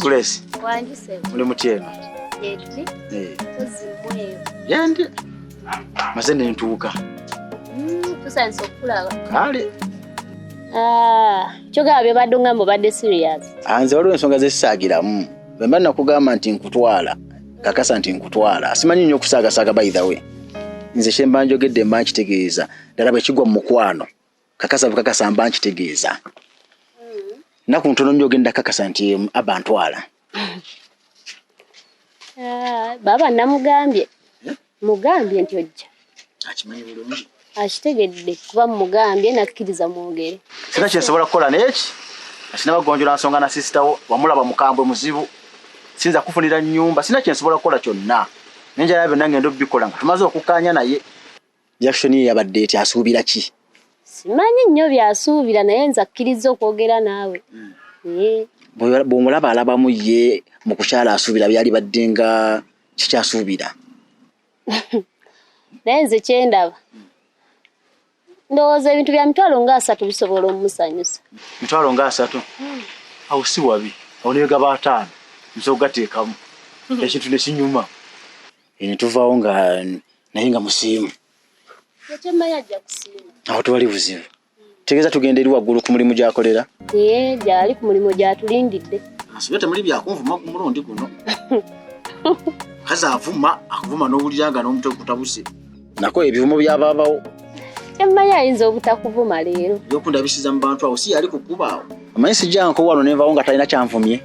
Grace. Wanjise. Muli mutieno. Yeti. Ozimweyo. Yandi. Mazene ntuuka. Tusanze okulaba. Kale. Kyogabye badde ngambo badde serious. Anze waliwo ensonga zessagiramu. Bemba nakugamba nti nkutwala. Kakasa nti nkutwala. Simanyi nnyo kusaagasaaga by the way. Nze shemba njogedde mba nkitegeeza. Ddala bwe kigwa mu mukwano. Kakasa bukakasa mba nkitegeeza. Naku ntono nnyo ogenda kakasa nti abantwala. Baba namugambye. Mugambye nti ojja. Akimanyi bulungi. Akitegedde kuba mugambye nakkiriza mwogere. Sina kyensobola kukola neki. Asina bagonjola nsonga na sister wo wamulaba mukambwe muzibu. Sinza kufunira nnyumba. Sina kyensobola kukola kyonna. Nenjala yabe nange ndo bikola nga tumaze okukanya naye. Jackson yabadde eti asuubira ki? Simanyi nnyo byasuubira naye nza kkiriza okwogera naawe. Bw'omulaba alabamu ye mu kukyala asuubira byali badde nga kikyasuubira. Naye nze kyendaba. Ndowooza ebintu bya mitwalo nga 3 bisobola omusanyusa. Mitwalo nga 3? Awo si wabi. Awo ne gaba 5. Nso gateekamu. Ekintu ne kinyuma. Ne tuvaawo nga naye nga musiimu. Yakyemma yajja kusiima. Awo tewali buzibu. Tegeeza tugenda eri waggulu ku mulimu gy'akolera? Gyali ku mulimu gy'atulindidde. Asibe temuli byakunvuma ku mulundi guno. Kaza avuma, akuvuma n'owulira nga n'omutwe gutabuse. Nako ebivumo byabaabawo. Kyemma yayinza obutakuvuma leero. Byokundabisiza mu bantu awo si yali kukubaawo. Amanyi sijjanko wano nenvaawo nga talina kyanvumye.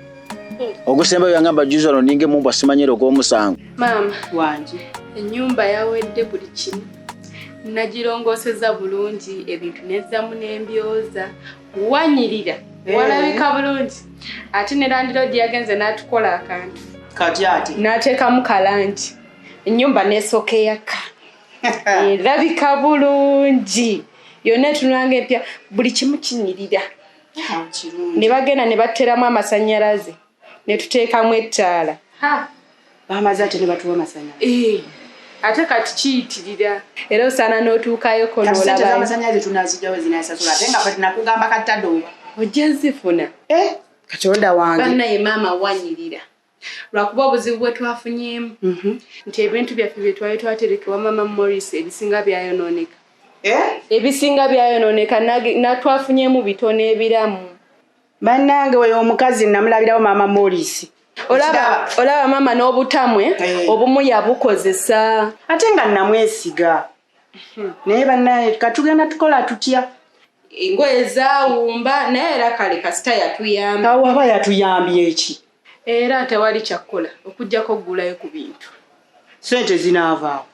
Ogusembayo yangamba juzi wano ninge mumba simanyero gw'omusango. Maama wanje, ennyumba yawedde buli kimu. Nagirongoseza bulungi ebintu nezzamu n'embyoza. Wanyirira. Walabika bulungi. Ate ne landlord yagenze n'atukola akantu. Kati ati n'ateekamu kalangi. Ennyumba n'esooka eyaka. Erabika bulungi. Yonna etunulanga empya buli kimu kinyirira. Ne bagenda ne batteramu amasannyalaze. Ne tuteekamu ettaala. bamaze ate ne batuwa amasanyalaze. Ate kati kiyitirira. Era osaana n'otuukayo kono olaba. Kati amasanyalaze tunazijjawo zinasasula ate nga kati nakugamba kattado. Ojja nzifuna. Katonda wange. Bannaye maama wanyirira. Lwakuba obuzibu bwe twafunyeemu. Nti ebintu byaffe bye twali twaterekewa mama Morris ebisinga byayonooneka. Ebisinga byayonooneka natwafunyeemu bitono ebiramu. Bannange weyo omukazi namulabirawo mama Morris. Olaba mama n'obutamwe obumu yabukozesa. Ate nga namwesiga. Naye bannaye katugenda tukola tutya? Engoye zaawumba naye era kale kasita yatuyamba. Awo aba yatuyambye eki? Era tewali kyakkola okujjako oggulayo ku bintu. Sente zinaavaawo.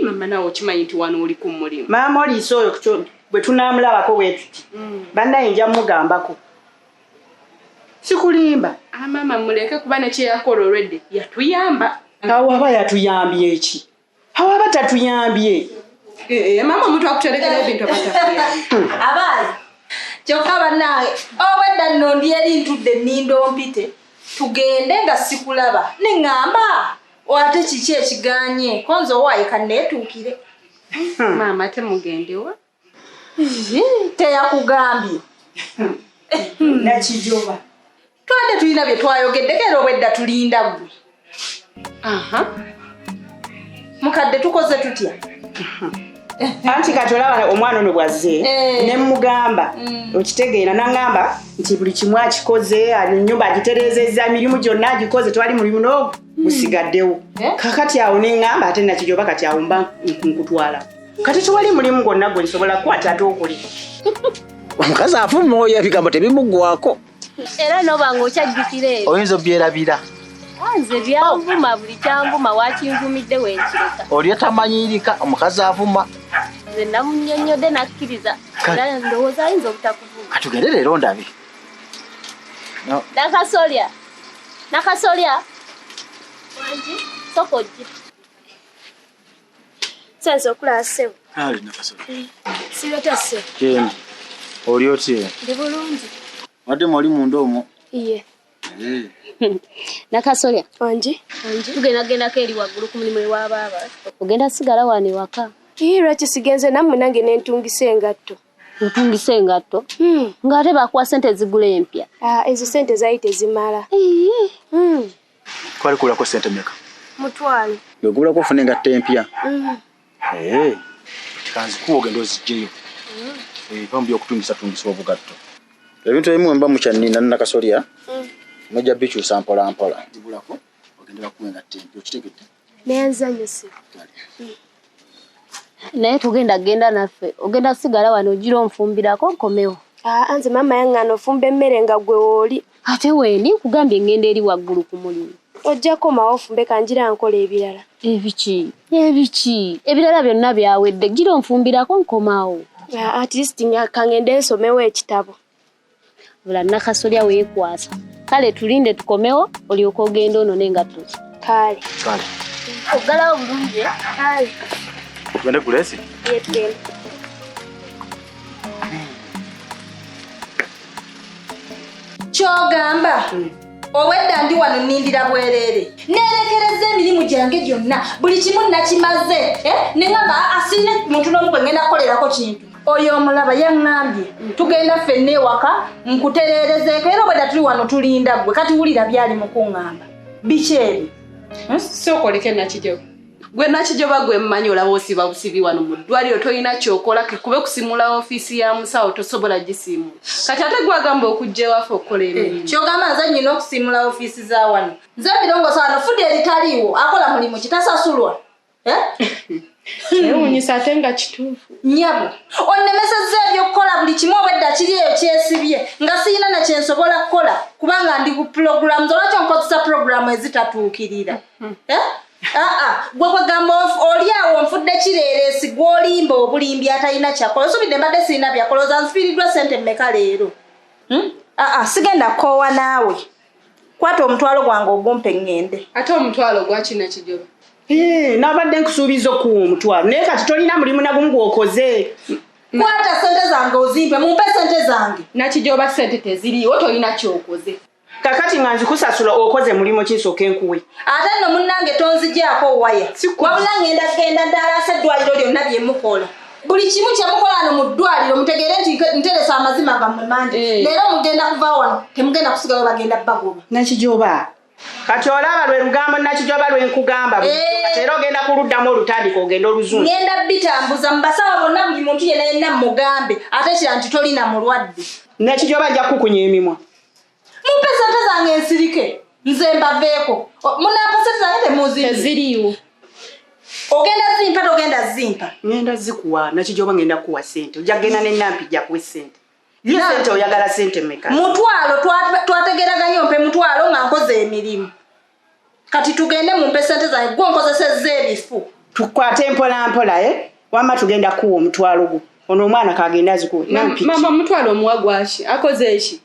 Mama nawe okimanyi nti wano oli ku mulimu. Mama Morris oyo bwe tunaamulabako bwe tuti. Bannaye nja mugambako. Sikulimba. Mama muleke kuba ne kyeyakola olwedde yatuyamba. Awo aba yatuyambye eki? Awo aba tatuyambye. Mama omuntu akuterekera ebintu abatakuyambye. Abaali kyokka bannaye obwedda nno ndi eri ntudde nnindo mpite tugende nga sikulaba neŋŋamba ate kiki ekiganye konze owaaye kanneetuukire. Mama temugendewa. Teyakugambye. Nakijoba. Twade tulina bye twayogeddeko era obwedda tulinda ggwe. Mukadde tukoze tutya? Anti kati olaba omwana ono bwazze ne mugamba okitegeera n'angamba nti buli kimu akikoze ennyumba agitereezezza emirimu gyonna agikoze twali mulimu n'ogwo gusigaddewo. Kakati awo neŋŋamba ate nakijoba kati awo mba nkutwala. Kati tewali mulimu gwonna gwe nsobola kukwata ate okuli. Omukazi afuma oyo ebigambo tebimuggwako. Era n'obanga okyajjukira ebyo. Oyinza obyerabira. Nze byanvuma buli kyanvuma wakinvumidde wenkireka. Oli atamanyirika omukazi avuma. Nze namunnyonnyodde nakkiriza. Era ndowooza ayinza obutakuvuma. Katugende leero ndabe. Nakasolya. Wangi soko ojje. Sense okulaba ssebo. Ali nakasolya. Sireta ssebo. Genda. Oli otya? Ndi bulungi. Wadde muli munda omwo? Iye. Nakasolya. Wangi. Tugendako eri waggulu ku mulimu ewa baaba. Ogenda sigala wano ewaka. Lwaki sigenze nammwe nange n'entungisa engatto. Otungisa engatto. Ng'ate bakuwa sente zigula empya. Ezo sente zaali tezimala. Twalikulako sente meka? Mutwalo. Yogulako ofuna engatto empya. Kanzikuwa ogenda ozigyeyo. Bambi okutungisa obugatto. Ebintu ebimu mba mukyannina nakasolya. Mujja bikyusa mpola mpola. Zibulako ogendera kuwa engatto empya. Okitegedde? Nenzanyuse. Naye tugenda naffe. Ogenda sigala wano ogira onfumbirako nkomewo. Anze mama yangana ofumba emmere nga gwe wooli. Ate wendi nkugambye ngenda eri waggulu ku mulimu. Ojjako mawa ofumbe kanjira nkola ebirala. Ebiki? Ebirala byonna byawedde. Gira onfumbirako nkomawo. At least kangende nsomewo ekitabo. Bula nakasolya weekwasa. Kale tulinde tukomewo olyoka ogenda ono n'engatto. Kale. Oggalawo bulungi. Kale. Tugende kulesi? Yetugende. Kyogamba obwedda ndi wano nnindira bwereere neerekereza emirimu gyange gyonna buli kimu nakimaze neŋŋamba asine muntu n'omu gwe ngenda kukolerako kintu oyo omulaba yaŋŋambye tugenda ffenna ewaka nkutereerezeeko era obwedda tuli wano tulinda gwe kati wulira byali mu kuŋŋamba biki ebi Sokoleke nakijoba. Gwe nakijoba gwe mmanyi olaba osiba busibi wano mu ddwaliro toyina kyokola kikube kusimula ofiisi ya musawo tosobola gisimula. Kati ate gwagamba okujja ewaffe okukola emirimu. Kyogamba nze nnyina okusimula ofiisi za wano. Nze ebirongosa wano fudde eritaliiwo akola mulimu kitasasulwa. Kyewuunyisa ate nga kituufu. Nyabo onnemesezza ebyokukola buli kimu obwedda kiri eyo kyesibye nga siyina na kyensobola kukola kubanga ndi ku pulogulaamu lwaki onkozesa pulogulaamu ezitatuukirira. Gwe kwegamba oli awo nfudde kireereesi gw'olimba obulimbi atalina kyakola osubidde mbadde sirina byakola oza nsifiiriddwa sente mmeka leero. Sigenda kukoowa naawe kwata omutwalo gwange ogumpe ŋŋende. Ate omutwalo gwakina kijoba. Nabadde nkusuubiza okuwa omutwalo naye kati tolina mulimu nagumu gw'okoze. Kwata sente zange ozimpe mumpe sente zange. Nakijoba sente teziriiwo tolina kyokoze. Kakati nga nzikusasula okoze mulimu kinsooka enkuwe. Ate nno munnange tonzigyako waya. Wabula ngenda ddala ase eddwaliro lyonna bye mukola. Buli kimu kye mukola wano mu ddwaliro mutegeere nti nteresa amazima gammwe mangi. Leero mugenda kuva wano temugenda kusigala bagenda bagoba. Nakijoba. Kati olaba lwe lugambo nakijoba lwe nkugamba. Kati era ogenda kuluddamu olutandika ogenda oluzungu. Ngenda bitambuza mu basawo bonna buli muntu yenna mugambe ate kira nti tolina mulwadde. Nakijoba ajja kukunya emimwa. Mumpe sente zange ensirike nze mbaveeko. Munampa sente zange temuzimpe. Teziriiwo. Ogenda zimpa togenda zimpa. Ngenda zikuwa nakijoba ngenda kuwa sente. Ojja kgenda n'ennampi jja kuwa sente. Ye sente oyagala sente mmeka? Mutwalo twategeraganya ompe mutwalo nga nkoze emirimu. Kati tugende mumpe sente zange gwe nkozesezza ebifu. Tukwate mpola mpola wamma tugenda kuwa omutwalo gwo. Ono omwana kagenda azikuwe. Mama mutwalo omuwa gwaki? Akoze eki?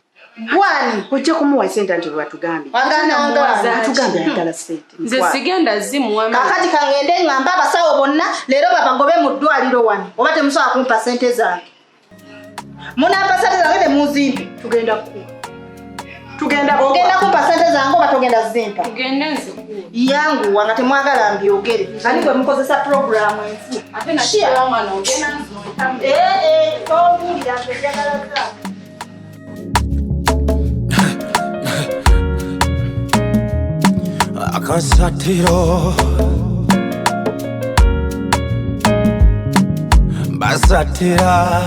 Gwani ojja kumuwa sente nti batugambye. Atugambe ayagala sente. Nze sigenda zimuwa. Kakati kangende ngamba abasawo bonna leero babagobe mu ddwaliro wano oba temusobola kumpa sente zange. Munampa sente zange temuzimpe. Tugenda kuwa. Ogenda kumpa sente zange oba togenda zimpa. Tugende nzikuwa. Yangu wanga temwagala mbyogere. Ani gwe mukozesa pulogulaamu enfu. Ate nakijoba mwana ogenda nzinotamu. Tobuulira nze njagala zange. AKASATTIRO BASATTIRA